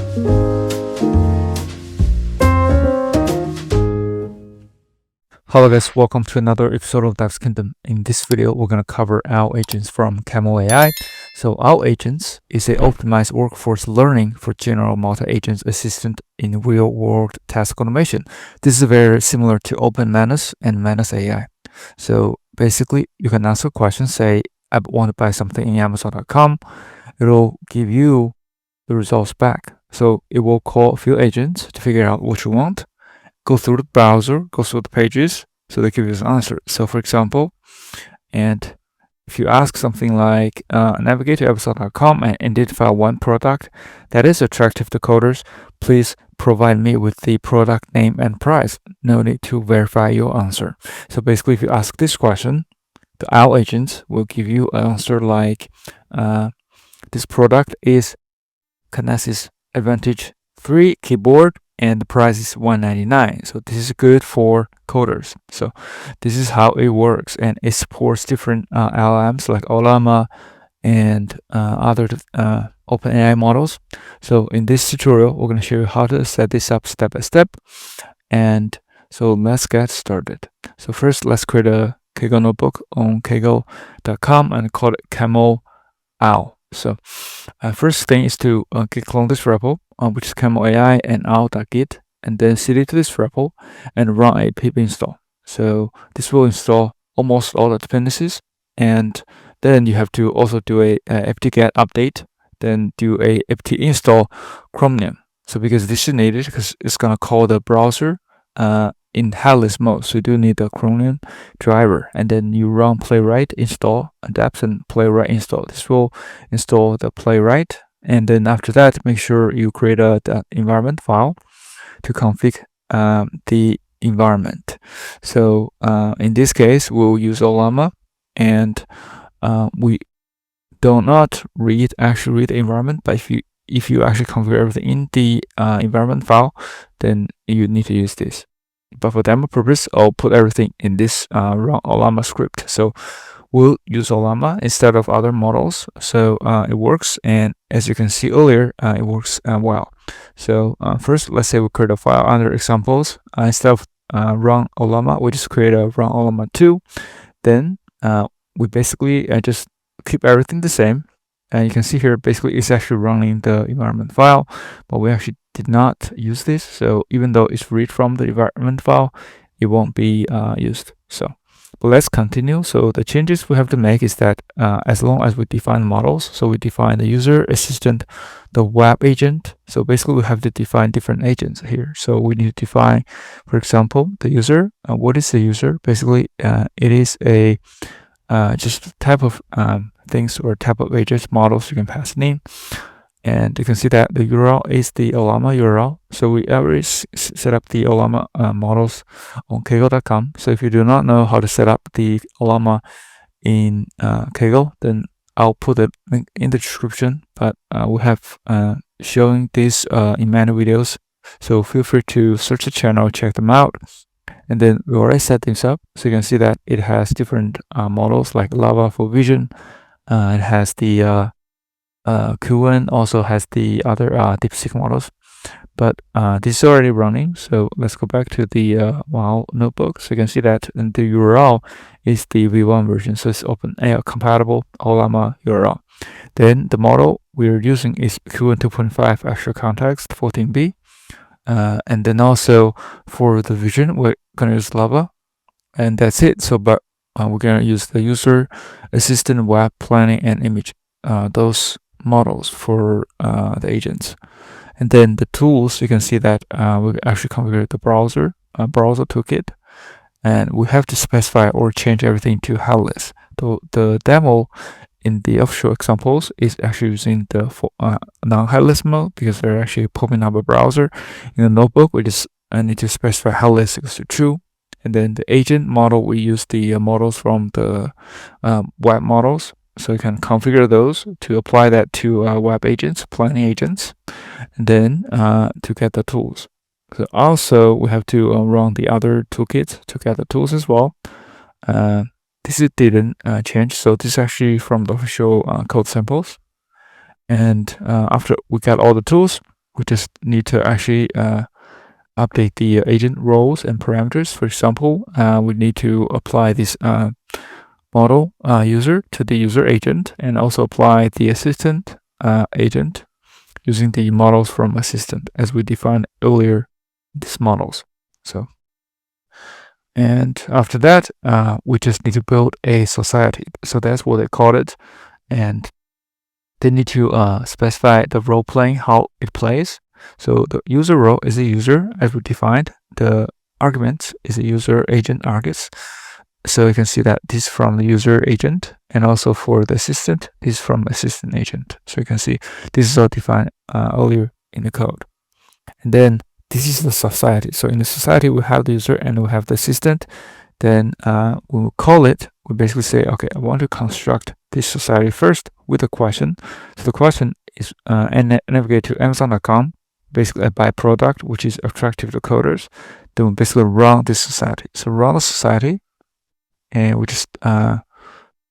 Hello guys, welcome to another episode of Dev's Kingdom. In this video, we're going to cover our agents from Camel-AI. So our agents is a optimized workforce learning for general multi-agent assistant in real-world task automation. This is very similar to OpenManus and Manus AI. So basically, you can ask a question, say, I want to buy something in Amazon.com. It'll give you the results back. So it will call a few agents to figure out what you want, go through the browser, go through the pages, so they give you an answer. So for example, and if you ask something like navigate to Amazon.com and identify one product that is attractive to coders, please provide me with the product name and price. No need to verify your answer. So basically, if you ask this question, the OWL agent will give you an answer like this product is Kinesis Advantage 3 keyboard and the price is $199. So this is good for coders. So this is how it works, and it supports different LLMs like Ollama and other OpenAI models. So in this tutorial, we're going to show you how to set this up step by step. And so let's get started. So first, let's create a Kaggle notebook on Kaggle.com and call it Camel-AI. So first thing is to git clone this repo, which is Camel-AI and owl.git, and then cd to this repo and run a pip install. So this will install almost all the dependencies, and then you have to also do a apt-get update, then do a apt install Chromium. So because this is needed, because it's gonna call the browser in headless mode, so you do need the Chromium driver, and then you run playwright install adapt and playwright install. This will install the playwright, and then after that, make sure you create a environment file to config the environment. So in this case, we'll use Ollama, and we do not actually read the environment, but if you actually configure everything in the environment file, then you need to use this. But for demo purpose, I'll put everything in this run Ollama script. So we'll use Ollama instead of other models. So it works, and as you can see earlier, it works well. So first, let's say we create a file under examples. Instead of run Ollama, we just create a run Ollama 2. Then we basically just keep everything the same. And you can see here, basically, it's actually running the environment file, but we actually did not use this. So even though it's read from the environment file, it won't be used. So, but let's continue. So the changes we have to make is that as long as we define models, so we define the user, assistant, the web agent. So basically, we have to define different agents here. So we need to define, for example, the user. What is the user? Basically, it is a just type of things or type of agents models you can pass in, and you can see that the URL is the Ollama URL. So we already set up the Ollama models on Kaggle.com. So if you do not know how to set up the Ollama in Kaggle, then I'll put a link in the description. But we have showing this in many videos, so feel free to search the channel, check them out. And then we already set things up, so you can see that it has different models like Lava for vision. It has the QN, also has the other DeepSeek models. But this is already running, so let's go back to the WoW notebook. So you can see that the URL is the V1 version, so it's OpenAI compatible Ollama URL. Then the model we're using is QN 2.5 extra context 14B. And then also for the vision, we're gonna use Lava, and that's it. So, but we're gonna use the user, assistant, web, planning, and image, those models for the agents. And then the tools, you can see that we actually configure the browser toolkit, and we have to specify or change everything to headless. The demo in the official examples is actually using the non-headless mode, because they're actually popping up a browser. In the notebook, we just need to specify headless equals to true. And then the agent model, we use the models from the web models. So you can configure those to apply that to web agents, planning agents, and then to get the tools. So also we have to run the other toolkits to get the tools as well. This didn't change, so this is actually from the official code samples. And after we got all the tools, we just need to actually update the agent roles and parameters. For example, we need to apply this model user to the user agent, and also apply the assistant agent using the models from assistant as we defined earlier these models. And after that, we just need to build a society. So that's what they call it. And they need to specify the role playing, how it plays. So the user role is a user as we defined. The argument is a user agent argus. So you can see that this is from the user agent, and also for the assistant, this is from assistant agent. So you can see this is all defined earlier in the code. And then this is the society. So in the society, we have the user and we have the assistant. Then we will call it, we basically say, okay, I want to construct this society first with a question. So the question is, and navigate to Amazon.com, basically a byproduct, which is attractive to coders. Then we basically run this society. So run the society, and we just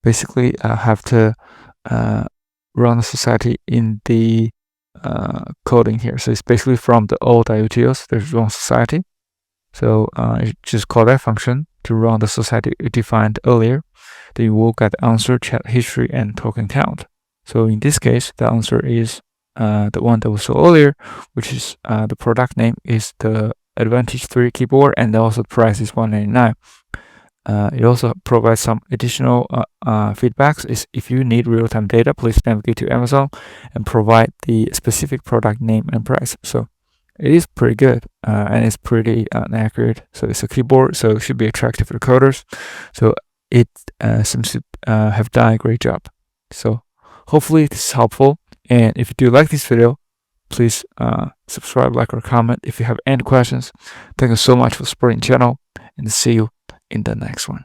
basically have to run the society in the coding here. So it's basically from the old IOTOs, there's run society. So you just call that function to run the society you defined earlier. Then you will get answer, chat history, and token count. So in this case, the answer is the one that we saw earlier, which is the product name is the Advantage 3 keyboard, and also the price is $199. It also provides some additional feedbacks. Is if you need real-time data, please navigate to Amazon and provide the specific product name and price. So it is pretty good, and it's pretty accurate. So it's a keyboard, so it should be attractive to coders. So it seems to have done a great job. So hopefully this is helpful. And if you do like this video, please subscribe, like, or comment if you have any questions. Thank you so much for supporting the channel, and see you in the next one.